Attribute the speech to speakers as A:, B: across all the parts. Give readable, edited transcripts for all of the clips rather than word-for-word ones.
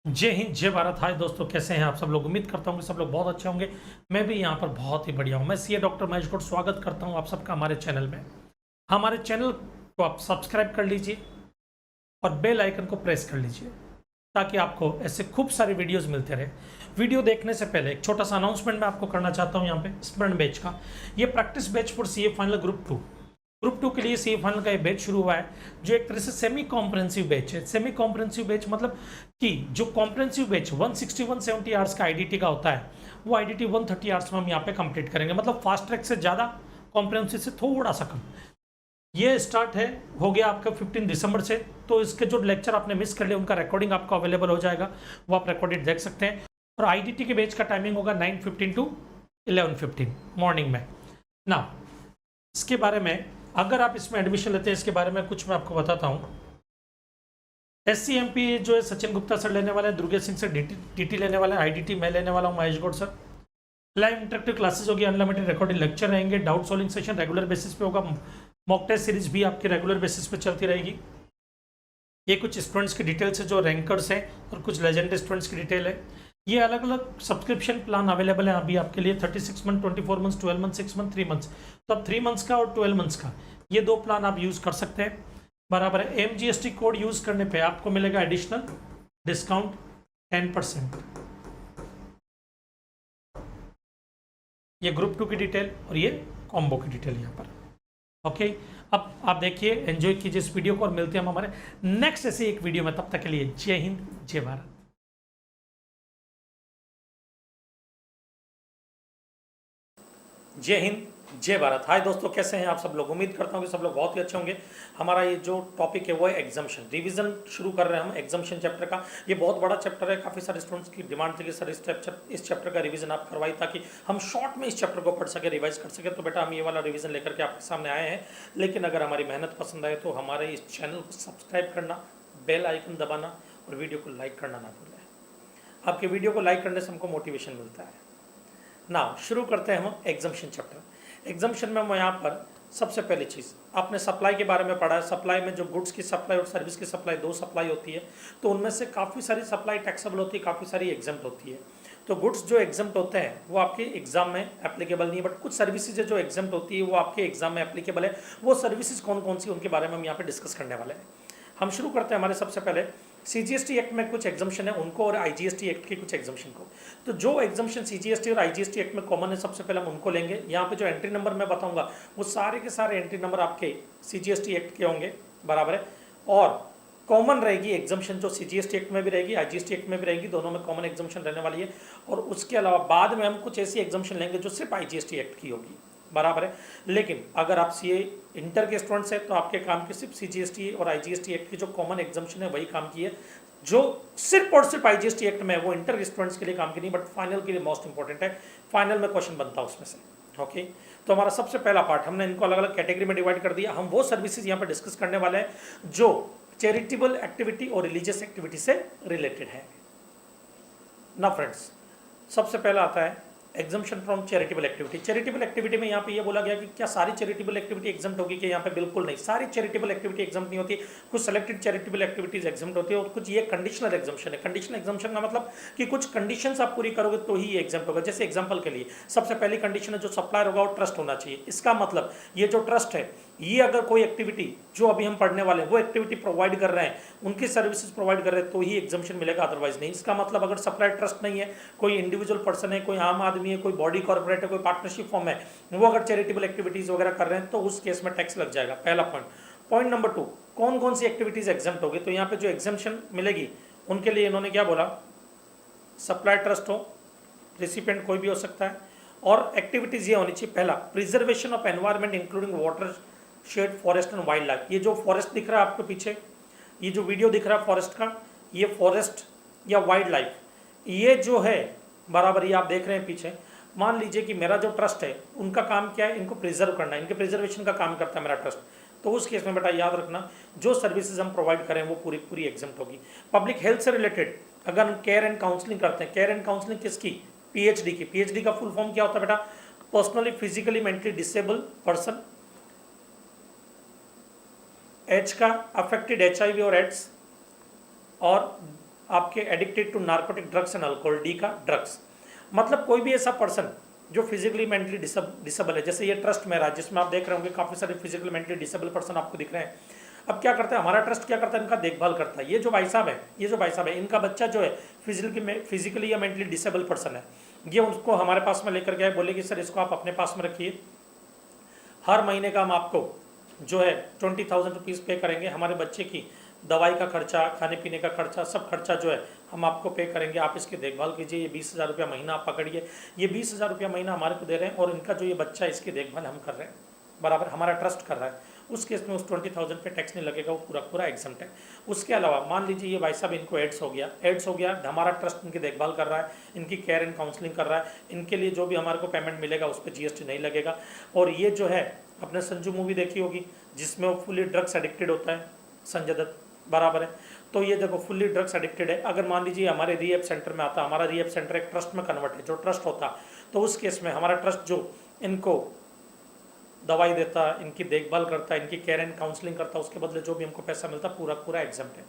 A: जय हिंद, जय भारत। हाय दोस्तों, कैसे हैं आप सब लोग। उम्मीद करता हूँ कि सब लोग बहुत अच्छे होंगे। मैं भी यहाँ पर बहुत ही बढ़िया हूँ। मैं सीए डॉक्टर महेश गौड़ स्वागत करता हूँ आप सबका हमारे चैनल में। हमारे चैनल को आप सब्सक्राइब कर लीजिए और बेल आइकन को प्रेस कर लीजिए ताकि आपको ऐसे खूब सारे वीडियोस मिलते रहे। वीडियो देखने से पहले एक छोटा सा अनाउंसमेंट मैं आपको करना चाहता हूँ यहाँ पे स्मरण बैच का। ये practice batch for CA final group two के लिए सीए फाइनल का ये बैच शुरू हुआ है, जो एक तरह से सेमी कॉम्प्रेंसिव बैच है। सेमी कॉम्प्रेंसिव बैच मतलब कि जो कॉम्प्रेंसिव बैच 160-170 आवर्स का आईडीटी का होता है, वो आईडीटी 130 आवर्स में हम यहाँ पे कंप्लीट करेंगे। मतलब फास्ट ट्रैक से ज़्यादा, कॉम्प्रेंसिव से थोड़ा सा कम। ये स्टार्ट है हो गया आपका 15 दिसंबर से। तो इसके जो लेक्चर आपने मिस कर लिए उनका रिकॉर्डिंग आपको अवेलेबल हो जाएगा, वो आप रिकॉर्डेड देख सकते हैं। और आईडीटी के बैच का टाइमिंग होगा 9:15 टू 11:15 मॉर्निंग में ना। इसके बारे में अगर आप इसमें एडमिशन लेते हैं, इसके बारे में कुछ मैं आपको बताता हूँ। SCMP जो है सचिन गुप्ता सर लेने वाले हैं, दुर्गेश सिंह सर DT लेने वाले हैं, IDT मैं लेने वाला हूँ Mahesh Gaur sir. Live interactive classes होगी, अनलिमिटेड रिकॉर्डेड लेक्चर रहेंगे, doubt solving session regular basis पे होगा, मॉक टेस्ट सीरीज भी आपकी रेगुलर बेसिस पे चलती रहेगी। ये कुछ स्टूडेंट्स की डिटेल्स है जो रैंकर्स हैं और कुछ लेजेंड स्टूडेंट्स की डिटेल है। ये अलग अलग सब्सक्रिप्शन प्लान अवेलेबल है अभी आपके लिए, 36 month, 24 month, 12 month, 6 month, 3 months. तो अब 3 मंथ्स का और 12 मंथ्स का ये दो प्लान आप यूज कर सकते हैं, बराबर है। MGST कोड यूज करने पे आपको मिलेगा एडिशनल डिस्काउंट 10%। ये ग्रुप 2 की डिटेल और ये कॉम्बो की डिटेल यहाँ पर। ओके, अब आप देखिए, एंजॉय कीजिए इस वीडियो को और मिलते हैं हम हमारे नेक्स्ट ऐसे एक वीडियो में। तब तक के लिए जय हिंद, जय भारत। जय हिंद, जय भारत। हाय दोस्तों, कैसे हैं आप सब लोग। उम्मीद करता हूँ कि सब लोग बहुत ही अच्छे होंगे। हमारा ये जो टॉपिक है वो है एग्जाम्शन रिवीजन शुरू कर रहे हैं हम एग्जाम्शन चैप्टर का। ये बहुत बड़ा चैप्टर है, काफ़ी सारे स्टूडेंट्स की डिमांड थी कि सर इस चैप्टर का रिवीजन आप करवाई ताकि हम शॉर्ट में इस चैप्टर को पढ़ सके, रिवाइज कर सके। तो बेटा हम ये वाला रिवीजन लेकर के आपके सामने आए हैं। लेकिन अगर हमारी मेहनत पसंद आए तो हमारे इस चैनल को सब्सक्राइब करना, बेल आइकन दबाना और वीडियो को लाइक करना ना भूलें। आपके वीडियो को लाइक करने से हमको मोटिवेशन मिलता है ना। शुरू करते हैं हम एग्जाम्शन चैप्टर। एग्जाम्शन में मैं यहाँ पर सबसे पहली चीज़ आपने सप्लाई के बारे में पढ़ा है। सप्लाई में जो गुड्स की सप्लाई और सर्विस की सप्लाई, दो सप्लाई होती है। तो उनमें से काफ़ी सारी सप्लाई टैक्सेबल होती है, काफ़ी सारी एग्जाम्प्ट होती है। तो गुड्स जो एग्जाम्प्ट होते हैं वो आपके एग्जाम में एप्लीकेबल नहीं है, बट कुछ सर्विसेज जो एग्जाम्प्ट होती है वो आपके एग्जाम में एप्लीकेबल है। वो सर्विसेज कौन कौन सी, उनके बारे में हम यहाँ पे डिस्कस करने वाले हैं। हम शुरू करते हैं हमारे सबसे पहले CGST एक्ट में कुछ एग्जाम्शन है उनको और IGST एक्ट के कुछ एग्जाम्शन को। तो जो एग्जाम्शन CGST और IGST एक्ट में कॉमन है, सबसे पहले हम उनको लेंगे। यहाँ पे जो एंट्री नंबर मैं बताऊंगा वो सारे के सारे एंट्री नंबर आपके CGST एक्ट के होंगे, बराबर है। और कॉमन रहेगी एग्जाम्शन जो CGST एक्ट में भी रहेगी, IGST एक्ट में भी रहेगी, दोनों में कॉमन एग्जाम्शन रहने वाली है। और उसके अलावा बाद में हम कुछ ऐसी एग्जाम्शन लेंगे जो सिर्फ IGST एक्ट की होगी, बराबर है। लेकिन अगर आप CA इंटर के स्टूडेंट्स हैं तो आपके काम की सिर्फ CGST और IGST एक्ट की जो कॉमन एग्जाम्शन है वही काम की है। जो सिर्फ और सिर्फ IGST एक्ट में वो इंटर स्टूडेंट्स के लिए काम की नहीं, बट फाइनल के लिए मोस्ट इंपॉर्टेंट है। फाइनल में क्वेश्चन बनता है उसमें से। ओके, तो हमारा सबसे पहला पार्ट हमने इनको अलग अलग कैटेगरी में डिवाइड कर दिया। हम वो सर्विसेज यहाँ पर डिस्कस करने वाले हैं जो चैरिटेबल एक्टिविटी और रिलीजियस एक्टिविटी से रिलेटेड है ना फ्रेंड्स। सबसे पहला आता है exemption from charitable activity. Charitable activity में यहाँ पे ये बोला गया कि क्या सारी चैरिटेबल एक्टिविटी एग्जाम्प्ट होगी, कि यहाँ पे बिल्कुल नहीं, सारी चैरिटेबल एक्टिविटी एग्जाम्प्ट नहीं होती। कुछ सेलेक्टेड चैरिटेबल एक्टिविटीज एग्जाम्प्ट होती है और कुछ ये कंडीशनल एग्जाम्शन है। कंडीशनल एग्जाम्शन का मतलब कि कुछ कंडीशंस आप पूरी करोगे तो ही ये एग्जाम्प्ट होगा। जैसे एग्जाम्पल के लिए सबसे पहली कंडीशन है जो सप्लायर होगा वो ट्रस्ट होना चाहिए। इसका मतलब ये जो ट्रस्ट है, ये अगर कोई एक्टिविटी जो अभी हम पढ़ने वाले हैं वो एक्टिविटी प्रोवाइड कर रहे हैं, उनकी सर्विसेज प्रोवाइड कर रहे हैं तो ही एग्जाम्शन मिलेगा, अदरवाइज नहीं। इसका मतलब अगर सप्लायर ट्रस्ट नहीं है, कोई इंडिविजुअल पर्सन है, कोई आम आदमी है, कोई बॉडी कॉर्पोरेट है, कोई पार्टनरशिप फॉर्म है, वो अगर चैरिटेबल एक्टिविटीज वगैरह कर रहे हैं तो उस केस में टैक्स लग जाएगा। पहला पॉइंट। पॉइंट नंबर 2, कौन कौन सी एक्टिविटीज एग्जाम्प्ट होगी। तो यहाँ पे जो एग्जाम्शन मिलेगी उनके लिए इन्होंने क्या बोला, सप्लायर ट्रस्ट हो, रिसिपेंट कोई भी हो सकता है, और एक्टिविटीज ये होनी चाहिए। पहला, preservation of environment including water shade, forest and wild life. ये जो फॉरेस्ट दिख रहा है आपको पीछे, ये जो वीडियो दिख रहा है फॉरेस्ट का, ये फॉरेस्ट या वाइल्ड लाइफ, ये जो है बराबर, ये आप देख रहे हैं पीछे। मान लीजिए कि मेरा जो ट्रस्ट है उनका काम क्या है, इनको प्रिजर्व करना है, इनके प्रिजर्वेशन का काम करता है मेरा ट्रस्ट। तो उस केस में बेटा याद रखना जो सर्विसेज हम प्रोवाइड करें वो पूरी पूरी एग्जाम्प्ट होगी। पब्लिक हेल्थ से रिलेटेड अगर हम केयर एंड काउंसलिंग करते हैं, केयर एंड काउंसलिंग किसकी, PhD की। PhD का फुल फॉर्म क्या होता है बेटा, personally physically mentally disable person, H का अफेक्टेड HIV और एड्स, और आपके addicted to narcotic drugs and alcohol, D का ड्रग्स। मतलब कोई भी ऐसा पर्सन जो फिजिकली मेंटली डिसेबल है, जैसे ये ट्रस्ट में रहा जिसमें आप देख रहे होंगे काफ़ी सारे फिजिकली मेंटली डिसेबल पर्सन आपको दिख रहे हैं। अब क्या करता है हमारा ट्रस्ट, क्या करता है, इनका देखभाल करता है। ये जो भाई साहब है, इनका बच्चा जो है फिजिकली या मेंटली डिसेबल पर्सन है, ये उसको हमारे पास में लेकर गए, बोले कि सर इसको आप अपने पास में रखिए, हर महीने का हम आपको जो है 20,000 रुपीज़ पे करेंगे, हमारे बच्चे की दवाई का खर्चा, खाने पीने का खर्चा, सब खर्चा जो है हम आपको पे करेंगे, आप इसकी देखभाल कीजिए। ये 20,000 रुपया महीना आप पकड़िए, ये 20,000 रुपया महीना हमारे को दे रहे हैं और इनका जो ये बच्चा है इसकी देखभाल हम कर रहे हैं, बराबर हमारा ट्रस्ट कर रहा है। उस केस में उस 20,000 पे टैक्स नहीं लगेगा, वो पूरा एग्जम्प्ट है। उसके अलावा मान लीजिए ये भाई साहब इनको एड्स हो गया, हमारा ट्रस्ट इनकी देखभाल कर रहा है, इनकी केयर एंड काउंसलिंग कर रहा है, इनके लिए जो भी हमारे को पेमेंट मिलेगा उस पर GST नहीं लगेगा। और ये जो है अपने संजू मूवी देखी होगी जिसमें वो फुली ड्रग्स एडिक्टेड होता है, संजय दत्त, बराबर है। तो ये देखो फुल्ली ड्रग्स एडिक्टेड है, अगर मान लीजिए हमारे रिहैब सेंटर में आता, हमारा रिहैब सेंटर एक ट्रस्ट में कन्वर्ट है, जो ट्रस्ट होता, तो उस केस में हमारा ट्रस्ट जो इनको दवाई देता, इनकी देखभाल करता, इनकी केयर एंड काउंसलिंग करता, उसके बदले जो भी हमको पैसा मिलता पूरा एग्जम्प्ट है।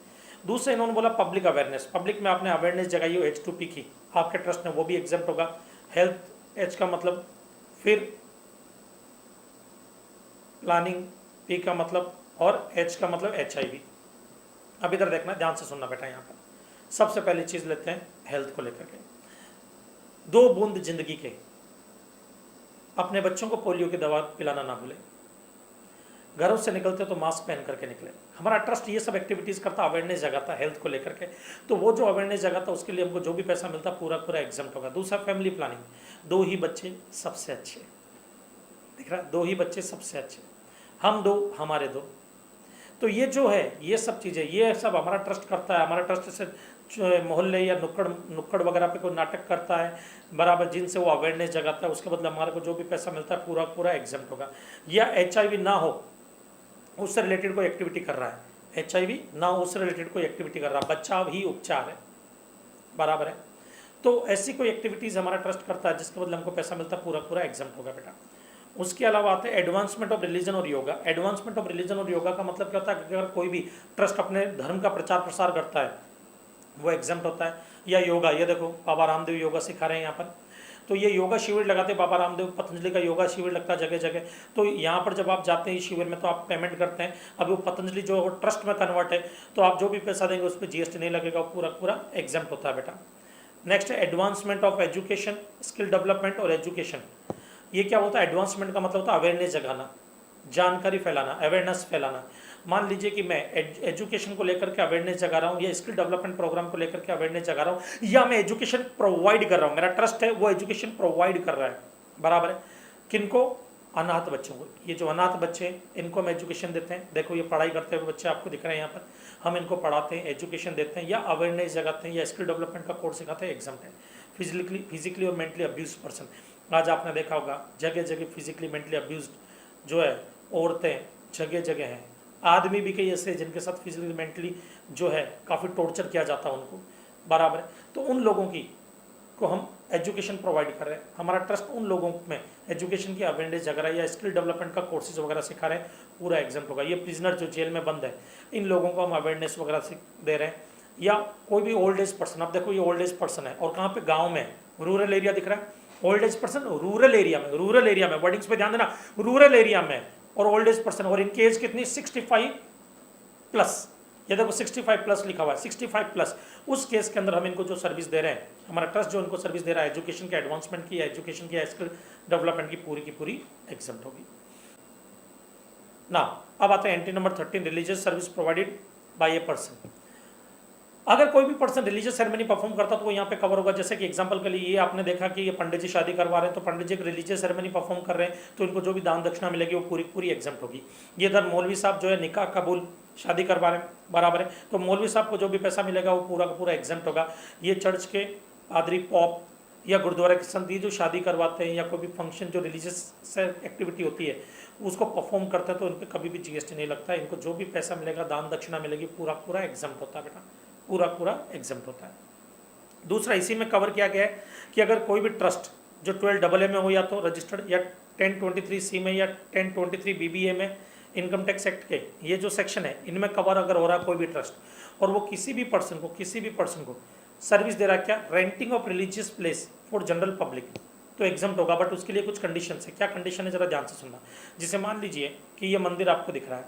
A: दूसरा इन्होंने बोला पब्लिक अवेयरनेस, पब्लिक में आपने अवेयरनेस जगाई हो H2P की, आपके ट्रस्ट में वो भी एग्जम्प्ट होगा। हेल्थ H का मतलब, फिर प्लानिंग P का मतलब, और H का मतलब HIV। अब इधर देखना, ध्यान से सुनना बेटा। यहाँ पर सबसे पहली चीज लेते हैं हेल्थ को लेकर के। 2 बूंद जिंदगी के, अपने बच्चों को पोलियो की दवा पिलाना ना भूलें, घरों से निकलते तो मास्क पहन करके निकले। हमारा ट्रस्ट ये सब एक्टिविटीज़ करता, अवेयरनेस जगाता हेल्थ को लेकर के, तो वो जो अवेयरनेस जगाता उसके लिए हमको जो भी पैसा मिलता पूरा एग्जम्प्ट होगा। दूसरा फैमिली प्लानिंग, 2 ही बच्चे सबसे अच्छे, दिख रहा है, 2 ही बच्चे सबसे अच्छे, हम 2 हमारे 2। तो ये जो है ये सब चीज़ें, ये सब हमारा ट्रस्ट करता है। हमारा ट्रस्ट से मोहल्ले या नुक्कड़ वगैरह पे कोई नाटक करता है, बराबर, जिनसे वो अवेयरनेस जगाता है, उसके बदले हमारे को जो भी पैसा मिलता है पूरा एग्जम्प्ट होगा। या HIV ना हो उससे रिलेटेड कोई एक्टिविटी कर रहा है, HIV ना हो उससे रिलेटेड कोई एक्टिविटी कर रहा है, बचाव ही उपचार है, बराबर है। तो ऐसी कोई एक्टिविटीज़ हमारा ट्रस्ट करता है जिसके बदले हमको पैसा मिलता है पूरा एग्जम्प्ट होगा बेटा। उसके अलावा आते हैं एडवांसमेंट ऑफ रिलीजन और योगा। एडवांसमेंट ऑफ रिलीजन और योगा का मतलब क्या होता है कि अगर कोई भी ट्रस्ट अपने धर्म का प्रचार प्रसार करता है वो एग्जम्प्ट होता है। या योगा, ये देखो बाबा रामदेव योगा सिखा रहे हैं यहाँ पर, तो ये योगा शिविर लगाते हैं बाबा रामदेव, पतंजलि का योगा शिविर लगता है जगह जगह। तो यहाँ पर जब आप जाते हैं इस शिविर में तो आप पेमेंट करते हैं, अभी वो पतंजलि जो ट्रस्ट में कन्वर्ट है, तो आप जो भी पैसा देंगे उस पर GST नहीं लगेगा, पूरा एग्जम्प्ट होता है बेटा। नेक्स्ट है advancement of education, skill development और एजुकेशन। ये क्या होता है, एडवांसमेंट का मतलब होता है अवेयरनेस जगाना, जानकारी फैलाना, अवेयरनेस फैलाना। मान लीजिए कि मैं एजुकेशन को लेकर के अवेयरनेस जगा रहा हूँ, या स्किल डेवलपमेंट प्रोग्राम को लेकर के अवेयरनेस जगा रहा हूँ, या मैं एजुकेशन प्रोवाइड कर रहा हूँ, मेरा ट्रस्ट है वो एजुकेशन प्रोवाइड कर रहा है, बराबर है। किनको, अनाथ बच्चों को। ये जो अनाथ बच्चे हैं इनको हम एजुकेशन देते हैं, देखो ये पढ़ाई करते हुए बच्चे आपको दिख रहे हैं यहाँ पर, हम इनको पढ़ाते हैं, एजुकेशन देते हैं, या अवेयरनेस जगाते हैं, या स्किल डेवलपमेंट का कोर्स सिखाते हैं, एग्जाम्प्ट है। फिजिकली और मेंटली अब्यूज पर्सन, आज आपने देखा होगा जगह जगह फिजिकली मेंटली अब्यूज जो है औरतें जगह जगह हैं, आदमी भी कई ऐसे जिनके साथ फिजिकली मेंटली जो है काफ़ी टॉर्चर किया जाता है उनको, बराबर है। तो उन लोगों की को हम एजुकेशन प्रोवाइड कर रहे हैं, हमारा ट्रस्ट उन लोगों में एजुकेशन की अवेयरनेस जगा रहा है, या स्किल डेवलपमेंट का कोर्सेज वगैरह सिखा रहे हैं, पूरा एग्जाम्प्ट होगा। ये प्रिजनर जो जेल में बंद है इन लोगों को हम अवेयरनेस वगैरह दे रहे हैं। या कोई भी ओल्ड एज पर्सन, अब देखो ये ओल्ड एज पर्सन है और कहाँ पे, गाँव में, रूरल एरिया दिख रहा है, old age person rural area में, वर्डिंग्स पे ध्यान देना, रूरल एरिया में और ओल्ड एज पर्सन, और इनकी एज कितनी, 65+। ये देखो 65+ लिखा हुआ है, 65+। उस केस के अंदर हम इनको जो सर्विस दे रहे हैं, हमारा ट्रस्ट जो इनको सर्विस दे रहा है एजुकेशन के एडवांसमेंट की, या एजुकेशन की, या स्किल डेवलपमेंट की पूरी एग्जम्प्ट होगी ना। अब आते हैं entry number 13, religious service provided by a person. अगर कोई भी पर्सन रिलीजियस सेरेमनी परफॉर्म करता तो वो यहाँ पे कवर होगा। जैसे कि एग्जांपल के लिए ये आपने देखा कि ये पंडित जी शादी करवा रहे हैं, तो पंडित जी एक रिलीजियस सेरेमनी परफॉर्म कर रहे हैं, तो इनको जो भी दान दक्षिणा मिलेगी वो पूरी एग्जाम्प्ट होगी। ये इधर मौलवी साहब जो है निकाह कबूल शादी करवा रहे हैं, बराबर है, तो मौलवी साहब को जो भी पैसा मिलेगा वो पूरा का पूरा एग्जाम्प्ट होगा। ये चर्च के पादरी, पॉप या गुरुद्वारा के संत जो शादी करवाते हैं, या कोई भी फंक्शन जो रिलीजियस एक्टिविटी होती है उसको परफॉर्म करते हैं, तो उन पर कभी भी GST नहीं लगता है। इनको जो भी पैसा मिलेगा, दान दक्षिणा मिलेगी, पूरा एग्जाम्प्ट होता है बेटा, पूरा एग्जाम्प्ट होता है। दूसरा इसी में कवर किया गया है कि अगर कोई भी ट्रस्ट जो 12AA में हो, या तो रजिस्टर्ड, या 1023C में, या 1023 BBA में, इनकम टैक्स एक्ट के ये जो सेक्शन है इनमें कवर अगर हो रहा है कोई भी ट्रस्ट और वो किसी भी पर्सन को सर्विस दे रहा है, क्या renting of religious place for general public, तो एग्जाम्प्ट होगा। बट उसके लिए कुछ कंडीशन है। क्या कंडीशन है जरा ध्यान से सुनना। जैसे मान लीजिए कि ये मंदिर आपको दिख रहा है,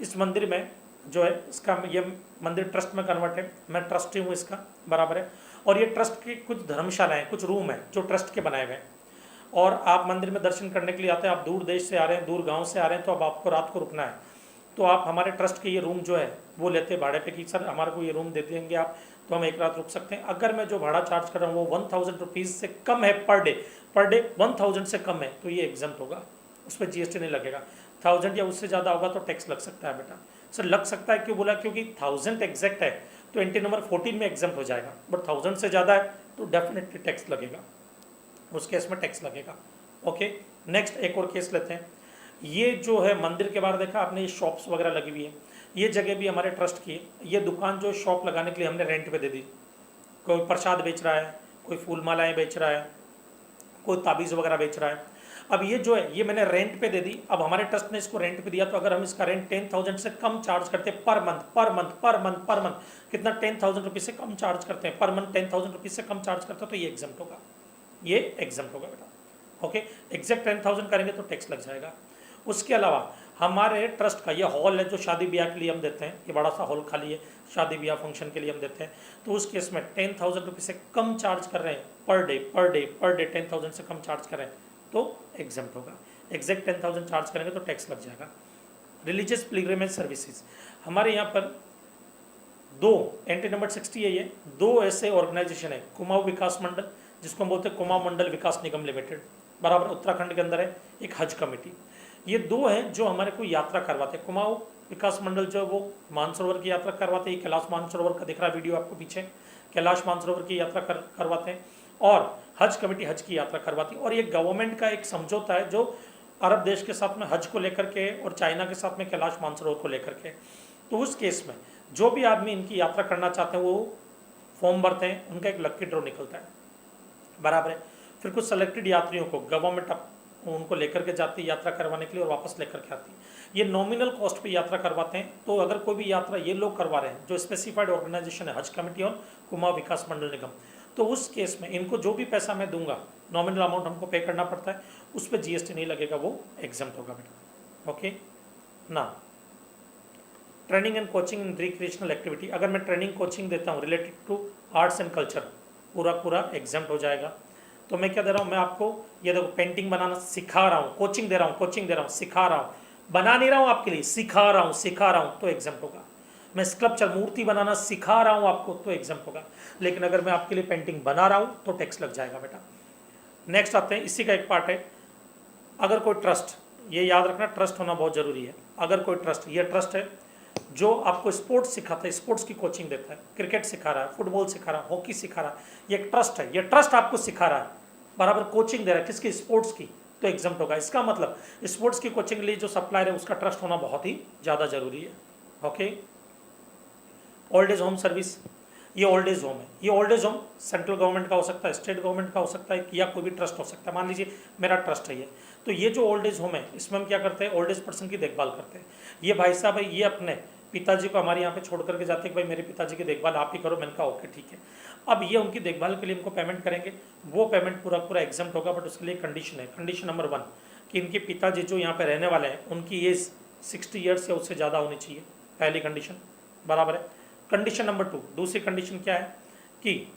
A: इस मंदिर में जो है इसका ये मंदिर ट्रस्ट में कन्वर्ट है, मैं ट्रस्टी हूँ इसका, बराबर है। और ये ट्रस्ट की कुछ धर्मशालाएँ कुछ रूम है जो ट्रस्ट के बनाए हुए हैं और आप मंदिर में दर्शन करने के लिए आते हैं, आप दूर देश से आ रहे हैं, दूर गांव से आ रहे हैं, तो अब आपको रात को रुकना है, तो आप हमारे ट्रस्ट के ये रूम जो है वो लेते हैं भाड़े पे कि सर हमारे को ये रूम दे देंगे आप, तो हम एक रात रुक सकते हैं। अगर मैं जो भाड़ा चार्ज कर रहा हूँ वो 1000 रुपीज़ से कम है पर डे 1000 से कम है, तो ये एग्जाम्प्ट होगा, उस पर जीएसटी नहीं लगेगा। 1000 या उससे ज़्यादा होगा तो टैक्स लग सकता है बेटा। सर लग सकता है क्यों बोला, क्योंकि 1000 एग्जैक्ट है तो एंट्री नंबर 14 में एग्जाम्प्ट हो जाएगा, बट 1000 से ज़्यादा है तो डेफिनेटली टैक्स लगेगा, उस केस में टैक्स लगेगा। ओके, नेक्स्ट एक और केस लेते हैं। ये जो है मंदिर के बाहर देखा आपने, ये शॉप्स वगैरह लगी हुई है, ये जगह भी हमारे ट्रस्ट की है। ये दुकान जो शॉप लगाने के लिए हमने रेंट पे दे दी, कोई प्रसाद बेच रहा है, कोई फूल मालाएँ बेच रहा है, कोई ताबीज़ वगैरह बेच रहा है। अब ये जो है ये मैंने रेंट पे दे दी, अब हमारे ट्रस्ट ने इसको रेंट पे दिया, तो अगर हम इसका रेंट 10,000 से कम चार्ज करते हैं पर मंथ, कितना 10,000 रुपीज़ से कम चार्ज करते हैं पर मंथ, 10,000 रुपीज़ से कम चार्ज करते हैं, तो ये एग्जाम्प्ट होगा, ये एग्जाम्प्ट होगा बेटा। ओके, एग्जैक्ट 10,000 करेंगे तो टैक्स लग जाएगा। उसके अलावा हमारे ट्रस्ट का ये हॉल है जो शादी ब्याह के लिए हम देते हैं, ये बड़ा सा हॉल खाली है, शादी ब्याह फंक्शन के लिए हम देते हैं, तो उस केस में 10,000 रुपीज़ से कम चार्ज कर रहे हैं पर डे 10,000 से कम चार्ज कर रहे हैं तो एग्जाम्प्ट होगा। एग्जैक्ट 10,000 चार्ज करेंगे तो टैक्स लग जाएगा। रिलीजियस पिलग्रिमेज सर्विसेज, हमारे यहाँ पर दो एंट्री नंबर 60 है, ये दो ऐसे ऑर्गेनाइजेशन है, कुमाऊं विकास मंडल जिसको हम बोलते हैं कुमाऊं मंडल विकास निगम लिमिटेड, बराबर उत्तराखंड के अंदर है, एक हज कमेटी, ये दो हैं जो हमारे को यात्रा करवाते हैं। कुमाऊं विकास मंडल जो है वो मानसरोवर की यात्रा करवाते हैं, कैलाश मानसरोवर का दिख रहा है वीडियो आपको पीछे, कैलाश मानसरोवर की यात्रा करवाते हैं, और हज कमेटी हज की यात्रा करवाती है। और ये गवर्नमेंट का एक समझौता है जो अरब देश के साथ में हज को लेकर के और चाइना के साथ में कैलाश मानसरोवर को लेकर के, तो उस केस में जो भी आदमी इनकी यात्रा करना चाहते हैं वो फॉर्म भरते हैं, उनका एक लक्की ड्रॉ निकलता है, बराबर है। फिर कुछ सेलेक्टेड यात्रियों को गवर्नमेंट उनको लेकर के जाती है यात्रा करवाने के लिए और वापस लेकर के आती है। ये नॉमिनल कॉस्ट पे यात्रा करवाते हैं, तो अगर कोई भी यात्रा ये लोग करवा रहे हैं जो स्पेसिफाइड ऑर्गेनाइजेशन है हज कमेटी और कुमाऊं विकास मंडल निगम, तो उस केस में इनको जो भी पैसा मैं दूंगा नॉमिनल अमाउंट हमको पे करना पड़ता है, उस पर जीएसटी नहीं लगेगा, वो एग्जाम्प्ट होगा बेटा। ओके ना, training and coaching in recreational activity, अगर मैं ट्रेनिंग कोचिंग देता हूँ related to arts and culture, पूरा एग्जाम्प्ट हो जाएगा। तो मैं क्या दे रहा हूँ, मैं आपको ये देखो पेंटिंग बनाना सिखा रहा हूँ, कोचिंग दे रहा हूँ, सिखा रहा हूँ, बना नहीं रहा हूँ आपके लिए, सिखा रहा हूँ तो एग्जाम्प्ट होगा। मैं स्कल्पचर मूर्ति बनाना सिखा रहा हूँ आपको तो एग्जाम्प्ट होगा। लेकिन अगर मैं आपके लिए पेंटिंग बना रहा हूँ तो टैक्स लग जाएगा बेटा। नेक्स्ट आते हैं, इसी का एक पार्ट है, अगर कोई ट्रस्ट, ये याद रखना ट्रस्ट होना बहुत ज़रूरी है, अगर कोई ट्रस्ट, ये ट्रस्ट है जो आपको स्पोर्ट्स सिखाता है, स्पोर्ट्स की कोचिंग देता है, क्रिकेट सिखा रहा है, फुटबॉल सिखा रहा है, हॉकी सिखा रहा है, ये एक ट्रस्ट है, ये ट्रस्ट आपको सिखा रहा है, बराबर कोचिंग दे रहा है, किसकी, स्पोर्ट्स की, तो एग्जाम्प्ट होगा। इसका मतलब स्पोर्ट्स की कोचिंग के लिए जो सप्लायर है उसका ट्रस्ट होना बहुत ही ज़्यादा जरूरी है। Okay, old age home service, ये ओल्ड एज होम है, ये old age home central government का हो सकता है, स्टेट गवर्नमेंट का हो सकता है, या कोई भी ट्रस्ट हो सकता है। मान लीजिए मेरा ट्रस्ट है ये, तो ये जो ओल्ड एज होम है इसमें हम क्या करते हैं, ओल्ड एज पर्सन की देखभाल करते हैं। ये भाई साहब है, ये अपने पिताजी को हमारे यहाँ पे छोड़ करके जाते हैं कि भाई मेरे पिताजी की देखभाल आप ही करो, मैंने कहा ओके ठीक है। अब ये उनकी देखभाल के लिए इनको पेमेंट करेंगे, वो पेमेंट पूरा एग्जाम्प्ट होगा, बट उसके लिए कंडीशन है, कंडीशन नंबर 1 कि इनके पिताजी जो यहाँ पे रहने वाले हैं उनकी एज 60 ईयर्स या उससे ज़्यादा होनी चाहिए, पहली कंडीशन, बराबर है। कंडीशन नंबर 2, दूसरी कंडीशन क्या है कि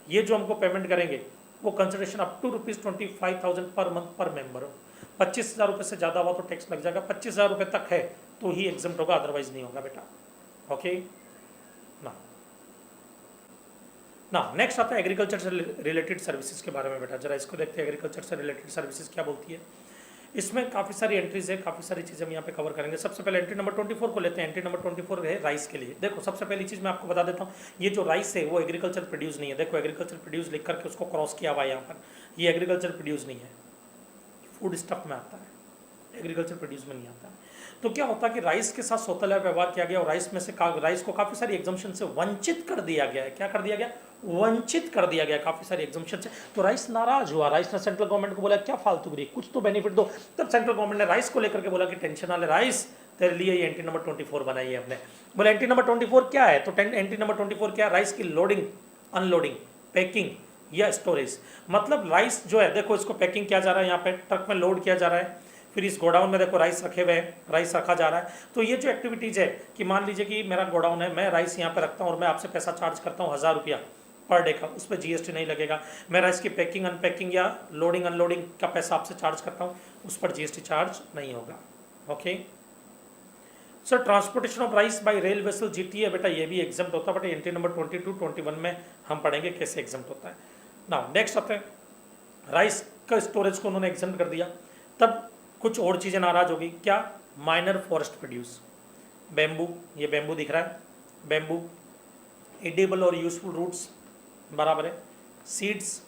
A: ये जो हमको पेमेंट करेंगे वो consideration up to ₹25,000 per month पर मेंबर हो, 25,000 रुपये से ज़्यादा हुआ तो टैक्स लग जाएगा, 25,000 रुपये तक है तो ही एग्जाम्प्ट होगा, अदरवाइज नहीं होगा बेटा। ओके ना, नेक्स्ट आता है एग्रीकल्चर से रिलेटेड सर्विसेज के बारे में बेटा, जरा इसको देखते हैं, एग्रीकल्चर से रिलेटेड सर्विसेज क्या बोलती है। इसमें काफ़ी सारी एंट्रीज है, काफ़ी सारी चीज़ें हम यहाँ पे कवर करेंगे। सबसे पहले एंट्री नंबर 24 को लेते हैं। एंट्री नंबर 24 है राइस के लिए। देखो सबसे पहली चीज़ मैं आपको बता देता हूँ, ये जो राइस है वो एग्रीकल्चर प्रोड्यूस नहीं है। देखो एग्रीकल्चर प्रोड्यूस लिख करके उसको क्रॉस किया हुआ है यहाँ पर, ये एग्रीकल्चर प्रोड्यूस नहीं है, फूड स्टफ में आता है। एग्रीकल्चर प्रोड्यूस में नहीं आता। तो क्या होता है कि राइस के साथ सौतेला व्यवहार किया गया और राइस में से राइस को काफ़ी सारी एग्जम्पशन से वंचित कर दिया गया है। क्या कर दिया गया? वंचित कर दिया गया काफ़ी सारी एग्जम्पशन से। तो राइस नाराज हुआ, राइस ने सेंट्रल गवर्नमेंट को बोला क्या फालतूगिरी, कुछ तो बेनिफिट दो। तब सेंट्रल गवर्नमेंट ने राइस को लेकर के बोला कि टेंशन वाले राइस, तेरे लिए ये एंटी नंबर 24 बनाई है हमने। बोले एंटी नंबर 24 क्या है? तो एंटी नंबर 24 क्या है? राइस की लोडिंग, अनलोडिंग, पैकिंग या स्टोरेज। मतलब राइस जो है, देखो इसको पैकिंग किया जा रहा है, यहाँ पे ट्रक में लोड किया जा रहा है, फिर इस गोडाउन में देखो राइस रखे हुए हैं, राइस रखा जा रहा है। तो ये जो एक्टिविटीज़ है कि मान लीजिए कि मेरा गोडाउन है, मैं राइस यहाँ पे रखता हूँ और मैं आपसे पैसा चार्ज करता हूँ 1000 रुपया पर डे का, उस पर जीएसटी नहीं लगेगा। मैं राइस की पैकिंग, अनपैकिंग या लोडिंग अनलोडिंग का पैसा आपसे चार्ज करता हूँ, उस पर जीएसटी चार्ज नहीं होगा। Okay sir, transportation of rice bye rail vessel GTA, बेटा ये भी एग्जाम्प्ट होता है, बट एंट्री नंबर 22, 21 में हम पढ़ेंगे कैसे एग्जाम्प्ट होता है। नाउ नेक्स्ट आते हैं, राइस का स्टोरेज को उन्होंने एग्जाम्प्ट कर दिया, तब कुछ और चीज़ें नाराज होगी। क्या? माइनर फॉरेस्ट प्रोड्यूस, बेम्बू, ये बेम्बू दिख रहा है, बेम्बू, एडिबल और यूजफुल रूट्स, बराबर है, सीड्स,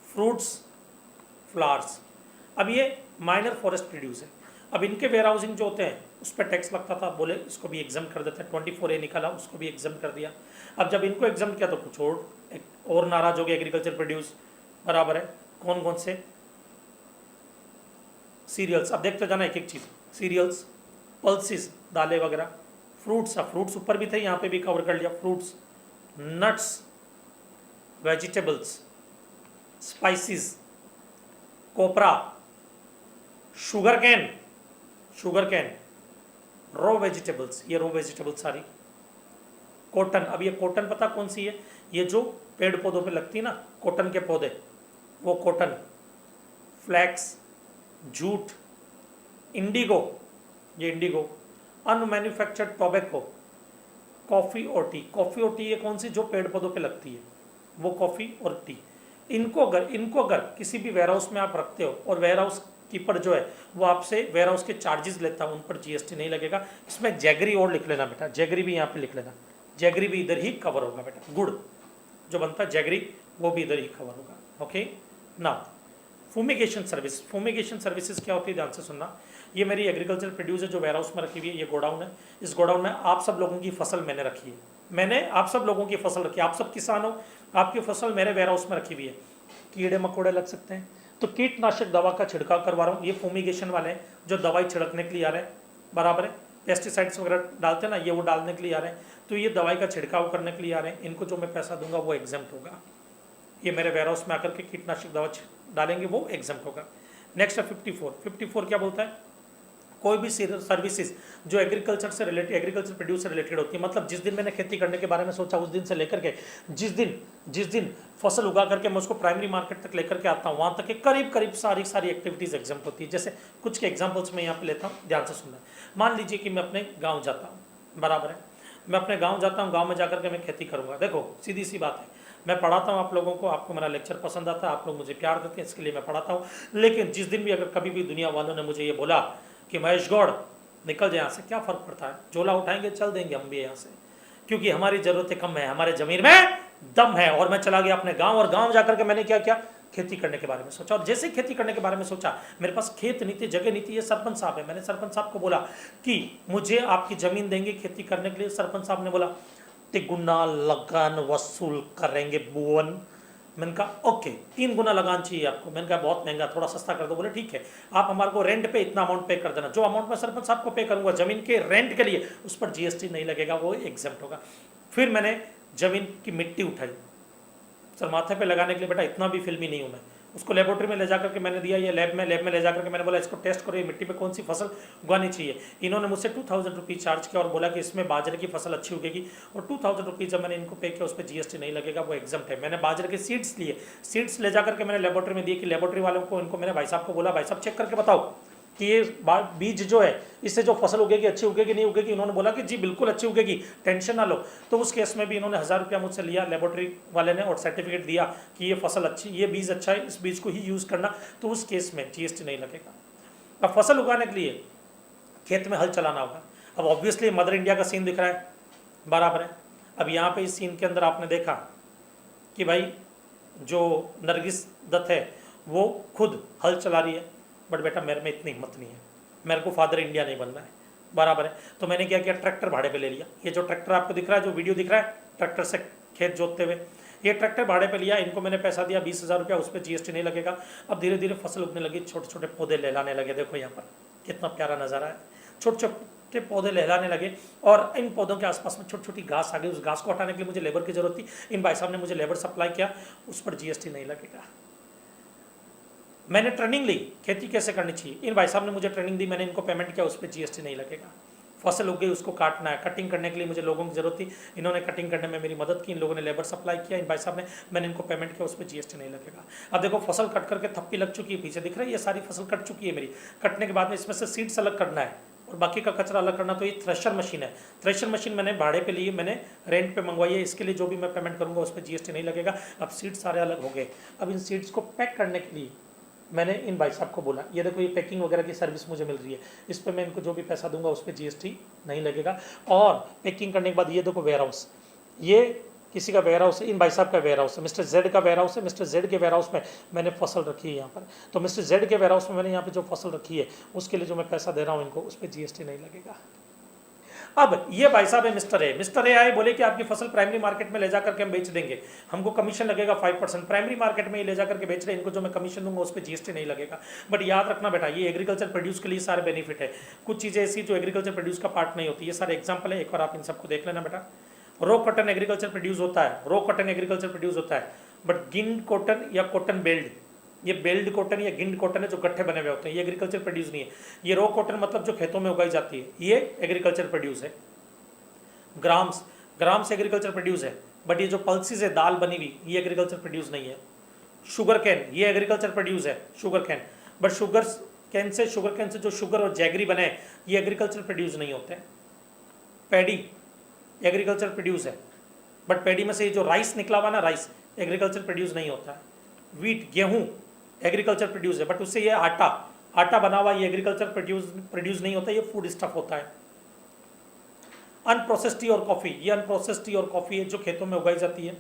A: फ्रूट्स, फ्लावर्स। अब ये माइनर फॉरेस्ट प्रोड्यूस है। अब इनके वेयर हाउसिंग जो होते हैं उस पर टैक्स लगता था, बोले इसको भी एग्जाम कर देते हैं, 24A निकाला, उसको भी एग्जाम कर दिया। अब जब इनको एग्जाम किया तो कुछ और नाराज हो गए, एग्रीकल्चर प्रोड्यूस, बराबर है, कौन कौन से? सीरियल्स, अब देखते जाना एक एक चीज़, सीरियल्स, पल्सिस, दालें वगैरह, फ्रूट्स, अब फ्रूट्स ऊपर भी थे, यहाँ पे भी कवर कर लिया, फ्रूट्स, नट्स, वेजिटेबल्स, स्पाइसिस, कोपरा, शुगर कैन, रॉ वेजिटेबल्स, ये रॉ वेजिटेबल्स सारी, कॉटन। अब ये कॉटन पता कौन सी है? ये जो पेड़ पौधों पे लगती है ना, कॉटन के पौधे, वो कॉटन, फ्लैक्स, जूट, इंडिगो, ये इंडिगो, अनमैन्युफैक्चर्ड टोबैको, कॉफ़ी और टी। कॉफ़ी और टी ये कौन सी? जो पेड़ पौधों पे लगती है, वो कॉफ़ी और टी। इनको अगर किसी भी वेयर हाउस में आप रखते हो और वेयर हाउस कीपर जो है वो आपसे वेयर हाउस के चार्जेस लेता है, उन पर जीएसटी नहीं लगेगा। इसमें जैगरी और लिख लेना बेटा, जैगरी भी यहाँ पे लिख लेना, जैगरी भी इधर ही कवर होगा बेटा, गुड़ जो बनता है जैगरी वो भी इधर ही कवर होगा। ओके ना, फूमिगेशन सर्विस, फूमिगेशन सर्विसेज क्या होती है, ध्यान से सुनना। ये मेरी एग्रीकल्चर प्रोड्यूस है जो वेयर हाउस में रखी हुई है, ये गोडाउन है, इस गोडाउन में आप सब लोगों की फसल मैंने रखी है, मैंने आप सब लोगों की फसल रखी है, आप सब किसान हो, आपकी फसल मेरे वेयर हाउस में रखी हुई है। कीड़े मकोड़े लग सकते हैं तो कीटनाशक दवा का छिड़काव करवा रहा हूँ, ये फूमिगेशन वाले हैं जो दवाई छिड़कने के लिए आ रहे हैं, बराबर है, पेस्टिसाइड्स वगैरह डालते हैं ना, ये वो डालने के लिए आ रहे हैं, तो ये दवाई का छिड़काव करने के लिए आ रहे हैं, इनको जो मैं पैसा दूंगा वो एग्जाम्प्ट होगा। ये मेरे वेयर हाउस में आकर के कीटनाशक दवा डालेंगे वो एग्जाम्प्ट होगा। नेक्स्ट है 54 क्या बोलता है? कोई भी सर्विसेज जो एग्रीकल्चर से रिलेटेड, एग्रीकल्चर प्रोड्यूस से रिलेटेड होती है, मतलब जिस दिन मैंने खेती करने के बारे में सोचा उस दिन से लेकर के जिस दिन फसल उगा करके मैं उसको प्राइमरी मार्केट तक लेकर के आता हूँ, वहाँ तक के करीब सारी एक्टिविटीज़ एग्जाम्प्ट होती है। जैसे कुछ के एग्जाम्पल्स मैं यहाँ पे लेता हूँ, ध्यान से सुनना। मान लीजिए कि मैं अपने गाँव जाता हूँ, बराबर है, मैं अपने गाँव जाता हूँ, गाँव में जाकर के मैं खेती करूँगा। देखो सीधी सी बात है, मैं पढ़ाता हूँ आप लोगों को, आपको मेरा लेक्चर पसंद आता है, आप लोग मुझे प्यार देते हैं, इसके लिए मैं पढ़ाता हूँ। लेकिन जिस दिन भी अगर कभी भी दुनिया वालों ने मुझे ये बोला कि महेश गौड़ निकल जाए यहाँ से, क्या फ़र्क पड़ता है, झोला उठाएंगे चल देंगे हम भी यहाँ से, क्योंकि हमारी ज़रूरतें कम है, हमारे ज़मीन में दम है। और मैं चला गया अपने गांव, और गांव जाकर के मैंने क्या किया, खेती करने के बारे में सोचा। और जैसे खेती करने के बारे में सोचा, मेरे पास खेत नीति, जगह नीति, ये सरपंच साहब है, मैंने सरपंच साहब को बोला कि मुझे आपकी ज़मीन देंगे खेती करने के लिए। सरपंच साहब ने बोला तिगुना लगान वसूल करेंगे बुवन। मैंने कहा ओके, 3 गुना लगान चाहिए आपको। मैंने कहा बहुत महंगा, थोड़ा सस्ता कर दो। बोले ठीक है, आप हमारे को रेंट पे इतना अमाउंट पे कर देना, जो अमाउंट मैं सरपंच साहब को पे करूंगा जमीन के रेंट के लिए, उस पर जीएसटी नहीं लगेगा, वो एग्जेम्प्ट होगा। फिर मैंने जमीन की मिट्टी उठाई, सर माथे पे लगाने के लिए, बेटा इतना भी फिल्मी नहीं हूँ मैं, उसको लेबोरेटरी में ले जाकर के मैंने दिया, ये लैब में ले जाकर के मैंने बोला इसको टेस्ट करो, ये मिट्टी पे कौन सी फसल उगानी चाहिए। इन्होंने मुझसे 2000 रुपीज़ चार्ज किया और बोला कि इसमें बाजरे की फसल अच्छी उगेगी, और 2000 रुपीज़ जब मैंने इनको पे किया उस पर जीएसटी नहीं लगेगा, वो एग्जाम्प्ट है। मैंने बाजरे के सीड्स लिए, सीड्स ले जाकर के मैंने लेबोरेटरी में दिए कि लेबोरेटरी वालों को, इनको मैंने भाई साहब को बोला भाई साहब चेक करके बताओ कि ये बीज जो है इससे जो फसल उगेगी अच्छी उगेगी नहीं उगेगी। इन्होंने बोला कि जी बिल्कुल अच्छी उगेगी, टेंशन ना लो। तो उस केस में भी इन्होंने 1000 रुपया मुझसे लिया लेबोरेटरी वाले ने, और सर्टिफिकेट दिया कि ये फसल अच्छी, ये बीज अच्छा है, इस बीज को ही यूज़ करना, तो उस केस में जीएसटी नहीं लगेगा। अब फसल उगाने के लिए खेत में हल चलाना होगा। अब ऑब्वियसली मदर इंडिया का सीन दिख रहा है, बराबर है। अब यहाँ पे इस सीन के अंदर आपने देखा कि भाई जो नरगिस दत्त है वो खुद हल चला रही है, बट बेटा मेरे में इतनी हिम्मत नहीं है, मेरे को फादर इंडिया नहीं बनना है, बराबर है। तो मैंने क्या किया, ट्रैक्टर भाड़े पे ले लिया। ये जो ट्रैक्टर आपको दिख रहा है, जो वीडियो दिख रहा है ट्रैक्टर से खेत जोतते हुए, ये ट्रैक्टर भाड़े पे लिया, इनको मैंने पैसा दिया 20,000 रुपया, उस पर जीएसटी नहीं लगेगा। अब धीरे धीरे फसल उगने लगी, छोटे छोटे पौधे लहलाने लगे, देखो यहाँ पर कितना प्यारा नज़ारा है, छोटे छोटे पौधे लहलाने लगे और इन पौधों के आसपास में छोटी छोटी घास आ गई। उस घास को हटाने के लिए मुझे लेबर की जरूरत थी, इन भाई साहब ने मुझे लेबर सप्लाई किया, उस पर जीएसटी नहीं लगेगा। मैंने ट्रेनिंग ली खेती कैसे करनी चाहिए, इन भाई साहब ने मुझे ट्रेनिंग दी, मैंने इनको पेमेंट किया, उस पर जीएसटी नहीं लगेगा। फसल उग गई, उसको काटना है, कटिंग करने के लिए मुझे लोगों की जरूरत थी, इन्होंने कटिंग करने में मेरी मदद की, इन लोगों ने लेबर सप्लाई किया, इन भाई साहब ने, मैंने इनको पेमेंट किया, उस पर जीएसटी नहीं लगेगा। अब देखो फसल कट करके थप्पी लग चुकी है, पीछे दिख रहा है, ये सारी फसल कट चुकी है मेरी। कटने के बाद में इसमें से सीड्स अलग करना है और बाकी का कचरा अलग करना। तो ये थ्रेशर मशीन है, थ्रेशर मशीन मैंने भाड़े पे ली, मैंने रेंट पे मंगवाई है, इसके लिए जो भी मैं पेमेंट करूँगा उस पर जीएसटी नहीं लगेगा। अब सीड्स सारे अलग हो गए। अब इन सीड्स को पैक करने के लिए मैंने इन भाई साहब को बोला, ये देखो ये पैकिंग वगैरह की सर्विस मुझे मिल रही है, इस पर मैं इनको जो भी पैसा दूंगा उस पर जीएसटी नहीं लगेगा। और पैकिंग करने के बाद ये देखो वेयर हाउस, ये किसी का वेयर हाउस है, इन भाई साहब का वेयर हाउस है, मिस्टर जेड का वेयर हाउस है। मिस्टर जेड के वेयर हाउस में मैंने फसल रखी है यहाँ पर। तो मिस्टर जेड के वेयर हाउस में मैंने यहाँ पे जो फसल रखी है उसके लिए जो मैं पैसा दे रहा हूँ इनको, उस पर जीएसटी नहीं लगेगा। अब ये भाई साहब है मिस्टर ए आए, बोले कि आपकी फसल प्राइमरी मार्केट में ले जाकर के हम बेच देंगे, हमको कमीशन लगेगा 5%। प्राइमरी मार्केट में ये ले जाकर के बेच रहे हैं, इनको जो मैं कमीशन दूंगा उस पर जीएसटी नहीं लगेगा। बट याद रखना बेटा, ये एग्रीकल्चर प्रोड्यूस के लिए सारे बेनिफिट है, कुछ चीज़ें ऐसी जो एग्रीकल्चर प्रोड्यूस का पार्ट नहीं होती। ये सारे एग्जाम्पल है, एक बार आप इन सबको देख लेना बेटा। रो कॉटन एग्रीकल्चर प्रोड्यूस होता है, रो कॉटन एग्रीकल्चर प्रोड्यूस होता है, बट गिंड कॉटन या कॉटन बेल्ड, ये बेल्ड कॉटन या गिंड कॉटन है जो गट्ठे बने हुए होते हैं, ये एग्रीकल्चर प्रोड्यूस नहीं है। ये रो कॉटन मतलब जो खेतों में उगाई जाती है, ये एग्रीकल्चर प्रोड्यूस है। ग्राम्स एग्रीकल्चर प्रोड्यूस है, बट ये जो पल्सिस है दाल बनी हुई, ये एग्रीकल्चर प्रोड्यूस नहीं है। शुगर कैन, ये एग्रीकल्चर प्रोड्यूस है, sugar cane, but sugar can say जो शुगर और जैगरी बने, ये एग्रीकल्चर प्रोड्यूस नहीं होते हैं। पैडी एग्रीकल्चर प्रोड्यूस है, बट पैडी में से ये जो राइस निकला हुआ ना, राइस एग्रीकल्चर प्रोड्यूस नहीं होता है। वीट गेहूं एग्रीकल्चर प्रोड्यूस है, बट उससे ये आटा बना हुआ, ये एग्रीकल्चर प्रोड्यूस नहीं होता, ये फूड स्टफ होता है। अनप्रोसेस्ड टी और कॉफ़ी, ये अनप्रोसेस्ड टी और कॉफ़ी है जो खेतों में उगाई जाती है,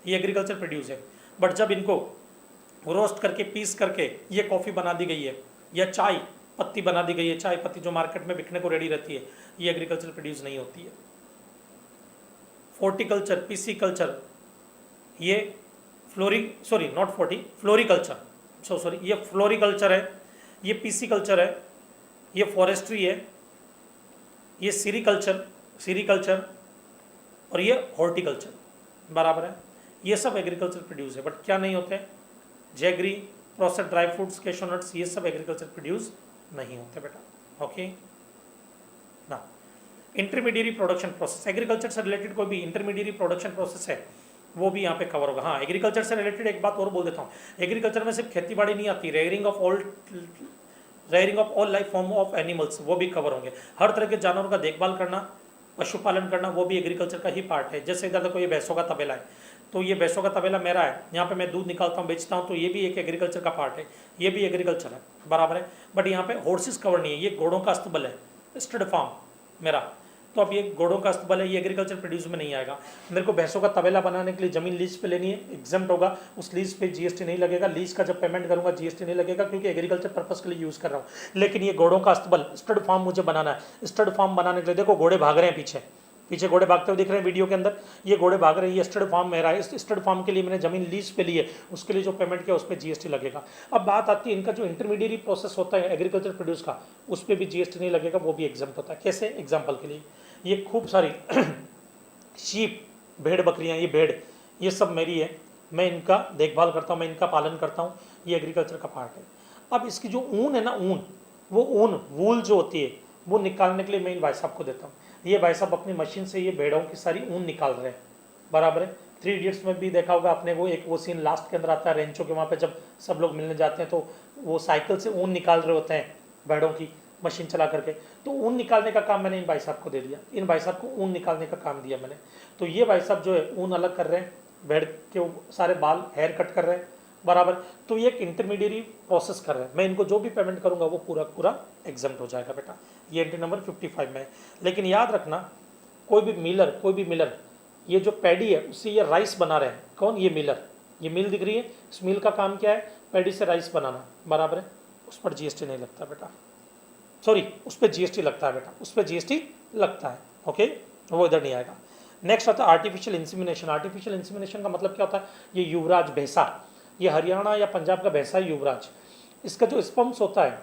A: ये एग्रीकल्चर प्रोड्यूस है। बट जब इनको रोस्ट करके पीस करके ये कॉफ़ी बना दी गई है या चाय पत्ती बना दी गई है, चाय पत्ती जो मार्केट में बिकने को रेडी रहती है, ये एग्रीकल्चर प्रोड्यूस नहीं होती है। फोर्टिकल्चर, पीसीकल्चर, ये ये फ्लोरिकल्चर है, ये पीसीकल्चर है, ये फॉरेस्ट्री है, ये सीरीकल्चर और ये हॉर्टिकल्चर, बराबर है। ये सब एग्रीकल्चर प्रोड्यूस है, बट क्या नहीं होते, जैगरी, प्रोसेस्ड ड्राई फ्रूट्स, कैशोनट्स, ये सब एग्रीकल्चर प्रोड्यूस नहीं होते बेटा। ओके ना। इंटरमीडिएरी प्रोडक्शन प्रोसेस, एग्रीकल्चर से रिलेटेड कोई भी इंटरमीडिएरी प्रोडक्शन प्रोसेस है वो भी यहाँ पे कवर होगा। हाँ, एग्रीकल्चर से रिलेटेड एक बात और बोल देता हूँ, एग्रीकल्चर में सिर्फ खेती बाड़ी नहीं आती, rearing of all life form of animals वो भी कवर होंगे। हर तरह के जानवरों का देखभाल करना, पशुपालन करना, वो भी एग्रीकल्चर का ही पार्ट है। जैसे इधर देखो ये भैंसों का तबेला है, तो ये भैंसों का तबेला मेरा है, यहाँ पे मैं दूध निकालता हूँ बेचता हूँ, तो ये भी एक एग्रीकल्चर का पार्ट है, ये भी एग्रीकल्चर है, बराबर है। बट यहाँ पे हॉर्सेस कवर नहीं है, ये घोड़ों का अस्तबल है, स्टड फार्म मेरा, तो अब ये घोड़ों का अस्तबल है, ये एग्रीकल्चर प्रोड्यूस में नहीं आएगा। मेरे को भैंसों का तबेला बनाने के लिए जमीन लीज पे लेनी है, एग्जम्प्ट होगा, उस लीज पे जीएसटी नहीं लगेगा, लीज का जब पेमेंट करूंगा जीएसटी नहीं लगेगा क्योंकि एग्रीकल्चर पर्पस के लिए यूज कर रहा हूँ। लेकिन ये घोड़ों का अस्तबल, स्टड फार्म मुझे बनाना है, स्टड फार्म बनाने के लिए देखो घोड़े भाग रहे हैं, पीछे घोड़े भागते हुए दिख रहे हैं वीडियो के अंदर, ये घोड़े भाग रहे हैं, ये स्टड फार्म मेरा है। इस स्टड फार्म के लिए मैंने जमीन लीज पे ली है, उसके लिए जो पेमेंट किया उस पर जीएसटी लगेगा। अब बात आती है इनका जो इंटरमीडिएरी प्रोसेस होता है एग्रीकल्चर प्रोड्यूस का, उस पर भी जीएसटी नहीं लगेगा, वो भी एग्जम्प्ट होता है। कैसे? एग्जाम्पल के लिए ये खूब सारी शीप, भेड़ बकरियाँ, ये भेड़, ये सब मेरी है, मैं इनका देखभाल करता हूँ, मैं इनका पालन करता हूँ, ये एग्रीकल्चर का पार्ट है। अब इसकी जो ऊन है ना, वो वूल जो होती है वो निकालने के लिए मैं इन भाई साहब को देता हूँ। ये भाई साहब अपनी मशीन से ये भेड़ों की सारी ऊन निकाल रहे हैं, बराबर है। 3 इडियट्स में भी देखा होगा आपने, वो सीन लास्ट के अंदर आता है, रेंचो के वहाँ पे जब सब लोग मिलने जाते हैं तो वो साइकिल से ऊन निकाल रहे होते हैं भेड़ों की, मशीन चला करके। तो ऊन निकालने का काम मैंने इन भाई साहब को दे दिया, इन भाई साहब को ऊन निकालने का काम दिया मैंने। तो ये भाई साहब जो है ऊन अलग कर रहे हैं, भेड़ के सारे बाल हेयर कट कर रहे हैं, बराबर। तो ये एक इंटरमीडिएरी प्रोसेस कर रहे हैं, मैं इनको जो भी पेमेंट करूंगा वो पूरा एग्जम्प्ट हो जाएगा बेटा। ये एंट्री नंबर 55 में है। लेकिन याद रखना, कोई भी मिलर ये जो पैडी है उससे ये राइस बना रहे हैं, कौन? ये मिल दिख रही है, इस मिल का काम क्या है? पैडी से राइस बनाना, बराबर है। उस पर जीएसटी नहीं लगता बेटा, सॉरी उस पर जीएसटी लगता है बेटा, उस पर जीएसटी लगता है, ओके, वो इधर नहीं आएगा। नेक्स्ट आता है आर्टिफिशियल इंसेमिनेशन। आर्टिफिशियल इंसेमिनेशन का मतलब क्या होता है, ये युवराज भैंसा, ये हरियाणा या पंजाब का भैंसा है युवराज, इसका जो स्पर्म्स होता है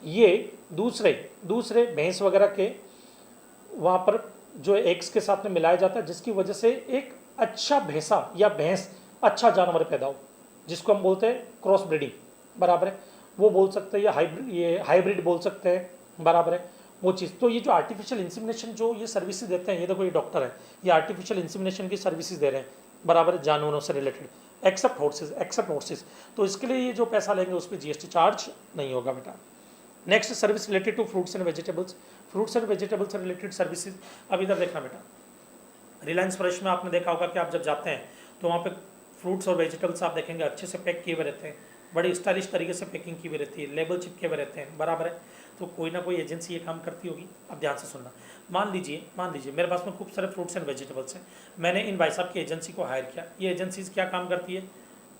A: ये दूसरे भैंस वगैरह के वहाँ पर जो एग्स के साथ में मिलाया जाता है, जिसकी वजह से एक अच्छा भैंसा या भैंस अच्छा जानवर पैदा हो, जिसको हम बोलते हैं क्रॉस ब्रीडिंग, बराबर है, वो बोल सकते हैं, या हाइब्रिड बोल सकते हैं, बराबर है वो चीज़। तो ये जो आर्टिफिशियल इंसेमिनेशन जो ये सर्विसेज देते हैं, ये देखो ये डॉक्टर है, ये आर्टिफिशियल इंसेमिनेशन की सर्विसेज दे रहे हैं, बराबर, जानवरों से रिलेटेड, एक्सेप्ट हॉर्सेज, तो इसके लिए ये जो पैसा लेंगे उस पर जीएसटी चार्ज नहीं होगा बेटा। Next service related to fruits and vegetables. Fruits and vegetables से रिलेटेड सर्विसेज, अब इधर देखना बेटा, रिलायंस फ्रेश में आपने देखा होगा कि आप जब जाते हैं तो वहाँ पे फ्रूट्स और वेजिटेबल्स आप देखेंगे अच्छे से पैक किए हुए रहते हैं, बड़ी स्टाइलिश तरीके से पैकिंग की हुई रहती है, लेबल चिपके हुए रहते हैं, बराबर है। तो कोई ना कोई एजेंसी ये काम करती होगी। अब ध्यान से सुनना, मान लीजिए मेरे पास में खूब सारे फ्रूट्स एंड वेजिटेबल्स हैं, मैंने इन भाई साहब की एजेंसी को हायर किया। ये एजेंसीज क्या काम करती है,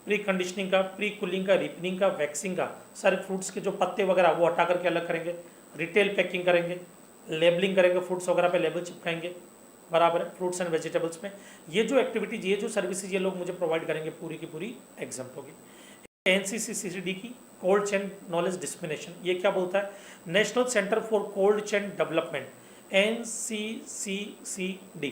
A: प्री कंडीशनिंग का, प्री कूलिंग का, रिपनिंग का, वैक्सिंग का, सारे फ्रूट्स के जो पत्ते वगैरह वो हटा करके अलग करेंगे, रिटेल पैकिंग करेंगे, लेबलिंग करेंगे, फ्रूट्स वगैरह पे लेबल चिपकाएंगे, बराबर है, फ्रूट्स एंड वेजिटेबल्स में। ये जो एक्टिविटीज, ये जो सर्विसेज ये लोग मुझे प्रोवाइड करेंगे, पूरी की पूरी एग्जाम्प्ट होगी। NCCCD की कोल्ड चेन नॉलेज डिस्मिनेशन, ये क्या बोलता है, national centre for cold chain development, NCCCD,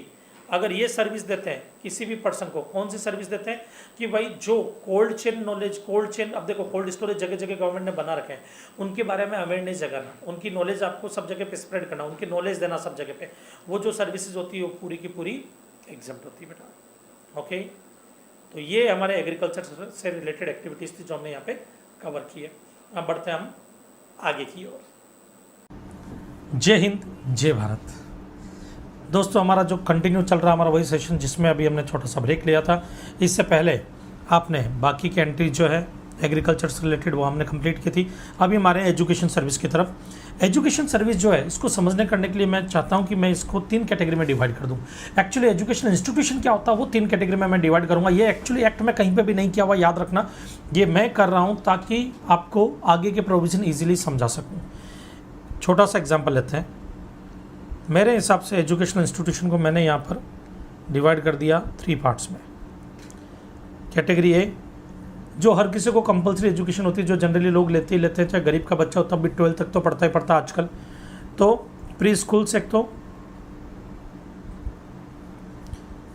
A: अगर ये सर्विस देते हैं किसी भी पर्सन को, कौन सी सर्विस देते हैं कि भाई जो cold chain knowledge, cold chain, अब देखो कोल्ड स्टोरेज जगह जगह गवर्नमेंट ने बना रखे हैं, उनके बारे में अवेयरनेस जगाना, उनकी नॉलेज आपको सब जगह पे स्प्रेड करना, उनकी नॉलेज देना सब जगह पे, वो जो सर्विसेज होती है वो पूरी की पूरी एग्जाम्प्ट होती है बेटा, ओके। तो ये हमारे एग्रीकल्चर से रिलेटेड एक्टिविटीज़ थी जो हमने यहाँ पे कवर की है। अब बढ़ते हैं हम आगे की ओर। जय हिंद, जय भारत। दोस्तों हमारा जो कंटिन्यू चल रहा है हमारा वही सेशन जिसमें अभी हमने छोटा सा ब्रेक लिया था। इससे पहले आपने बाकी की एंट्री जो है एग्रीकल्चर से रिलेटेड वो हमने कंप्लीट की थी। अभी हमारे एजुकेशन सर्विस की तरफ। एजुकेशन सर्विस जो है इसको समझने करने के लिए मैं चाहता हूं कि मैं इसको 3 कैटेगरी में डिवाइड कर दूं। एक्चुअली एजुकेशन इंस्टीट्यूशन क्या होता है वो 3 कैटेगरी में मैं डिवाइड करूंगा। ये एक्चुअली एक्ट में कहीं पे भी नहीं किया हुआ, याद रखना, ये मैं कर रहा हूं ताकि आपको आगे के प्रोविजन ईजिली समझा सकूँ। छोटा सा एग्जाम्पल लेते हैं। मेरे हिसाब से एजुकेशनल इंस्टीट्यूशन को मैंने यहाँ पर डिवाइड कर दिया 3 पार्ट्स में। कैटेगरी ए, जो हर किसी को कंपलसरी एजुकेशन होती है, जो जनरली लोग लेते हैं, चाहे गरीब का बच्चा हो तब भी 12th तक तो पढ़ता ही पढ़ता आजकल। तो प्री स्कूल से तो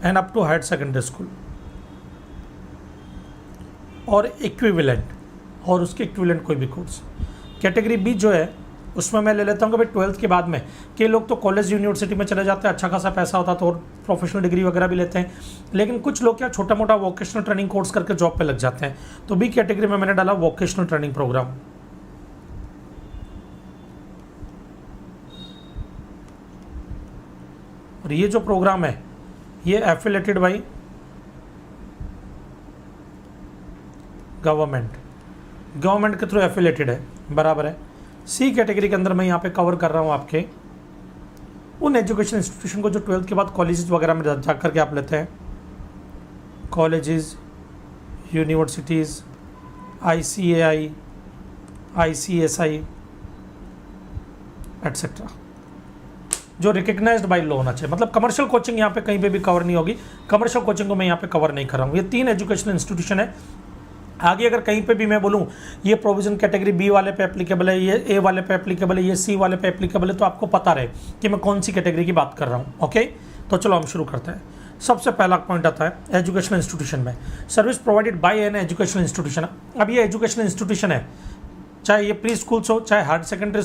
A: and up to higher secondary school, और इक्विवेलेंट और उसके इक्विवेलेंट कोई भी कोर्स। कैटेगरी बी जो है उसमें मैं ले लेता हूँ कि भाई 12th के बाद में कई लोग तो कॉलेज यूनिवर्सिटी में चले जाते हैं, अच्छा खासा पैसा होता तो और प्रोफेशनल डिग्री वगैरह भी लेते हैं, लेकिन कुछ लोग क्या छोटा मोटा वोकेशनल ट्रेनिंग कोर्स करके जॉब पे लग जाते हैं। तो बी कैटेगरी में मैंने डाला वोकेशनल ट्रेनिंग प्रोग्राम। और ये जो प्रोग्राम है ये एफिलेटेड बाई गवर्नमेंट के थ्रू एफिलेटेड है, बराबर है। सी कैटेगरी के अंदर मैं यहाँ पे कवर कर रहा हूँ आपके उन एजुकेशन इंस्टीट्यूशन को जो 12th के बाद कॉलेजेस वगैरह में जा करके आप लेते हैं, colleges, universities, ICAI, ICSI etcetera, जो रिकग्नाइज्ड बाय लॉ होना चाहिए। मतलब कमर्शियल कोचिंग यहाँ पे कहीं पे भी कवर नहीं होगी, कमर्शियल कोचिंग को मैं यहाँ पे कवर नहीं कर रहा हूँ। ये 3 एजुकेशनल इंस्टीट्यूशन है। आगे अगर कहीं पे भी मैं बोलूँ ये प्रोविजन कैटेगरी बी वाले पे एप्लीकेबल है, ये ए वाले पे एप्लीकेबल है, ये सी वाले पे एप्लीकेबल है, तो आपको पता रहे कि मैं कौन सी कैटेगरी की बात कर रहा हूँ, ओके। तो चलो हम शुरू करते हैं। सबसे पहला पॉइंट आता है एजुकेशनल इंस्टीट्यूशन में service provided by an educational institution. अब ये एजुकेशनल इंस्टीट्यूशन है, चाहे ये प्री स्कूल्स हो, चाहे हायर सेकेंडरी